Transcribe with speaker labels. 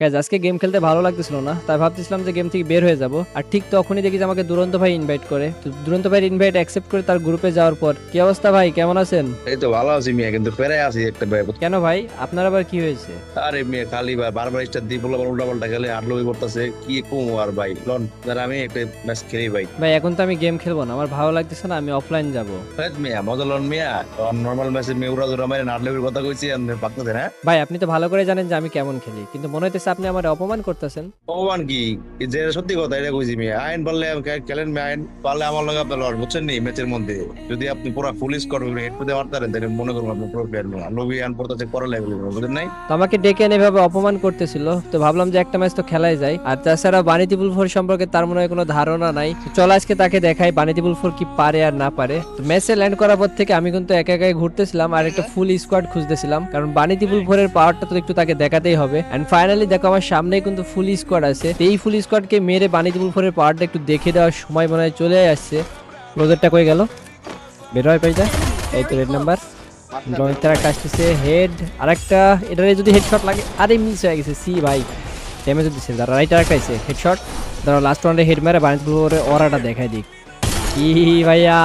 Speaker 1: Guys আজকে game খেলতে ভালো লাগতেছিল না, তাই ভাবতেছিলাম যে গেম থেকে বের হয়ে যাব। আর ঠিক তখনই দেখি যে আমাকে দুরন্ত ভাই ইনভাইট করে। তো দুরন্ত ভাইয়ের ইনভাইট অ্যাকসেপ্ট করে তার গ্রুপে যাওয়ার পর, কি অবস্থা ভাই, কেমন আছেন?
Speaker 2: এই তো ভালো আছি মিয়া, কিন্তু পেরে আছি একটা ব্যাপার।
Speaker 1: কেন ভাই, আপনার আবার কি হয়েছে?
Speaker 2: আরে মিয়া খালি বারবার স্টার দিয়ে বলে উল্টা পাল্টা খেলে হাড্ডি করতেছে কি কম আর ভাই লন ধর আমি একটা ম্যাচ খেলি ভাই।
Speaker 1: ভাই এখন তো আমি গেম খেলবো না, আমার ভালো লাগতেছে না, আমি অফলাইন যাব।
Speaker 2: হ্যাঁ মিয়া মজা লন মিয়া, নর্মাল ম্যাচে মেয়ে উড়া দুরা মারে হাড্ডির কথা কইছি আপনি পাকতেছেন হ্যাঁ।
Speaker 1: ভাই আপনি তো ভালো করে জানেন যে আমি কেমন খেলি, কিন্তু মনে হইতেছে আপনি আমার অপমান করতেছেন।
Speaker 2: ভগবান কি এই যে সত্যি কথা এটা কইছি মিয়া, আইন পারলে খেলেন মিয়া, আইন পারলে আমার লগে আপনার লড় বুঝছেন নি ম্যাচের মধ্যে। যদি আপনি পুরো ফুল স্কোর হেড পেতে পারতেন তাহলে মনে করুন আপনি পুরো প্লেয়ার মিয়া, লবি আন পড়তেছে পরে লেভেল বুঝেন নাই।
Speaker 1: তো আমাকে ডেকে এনে এভাবে অপমান করতেছিল, তো ভাবলাম যে একটা ম্যাচ তো খেলাই যায়। আর তাছাড়া বানিতিপুল ফোর সম্পর্কে তার মনে হয় কোনো ধারণা নাই, তো চল আজকে তাকে দেখাই বানিতিপুল ফোর কি পারে আর না পারে। তো ম্যাচে ল্যান্ড করার পর থেকে আমি কিন্তু একা একাই ঘুরতেছিলাম আর একটা ফুল স্কোয়াড খুঁজতেছিলাম, কারণ বানিতিপুল ফোরের পাওয়ারটা তো একটু তাকে দেখাতেই হবে। এন্ড ফাইনালি দেখো আমার সামনেই কিন্তু ফুল স্কোয়াড আছে, তো এই ফুল স্কোয়াডকে মেরে বানিতিপুল ফোরের পাওয়ারটা একটু দেখে দেওয়ার সময় মনে হয় চলে আসছে। রোজারটা কই গেল? বের হয় পাইটা। এই তো রেড নাম্বার জয়েন্টার একটা আসতেছে, হেড আরেকটা, এটারে যদি হেডশট লাগে, আরে মিস হয়ে গেছে। সি ভাই ড্যামেজও দিচ্ছে, যারা রাইটার একটা আছে হেডশট। ধরো লাস্ট রাউন্ডে হেড মেরে বানিপুরে ওরাটা দেখাই দিক। কি ভাইয়া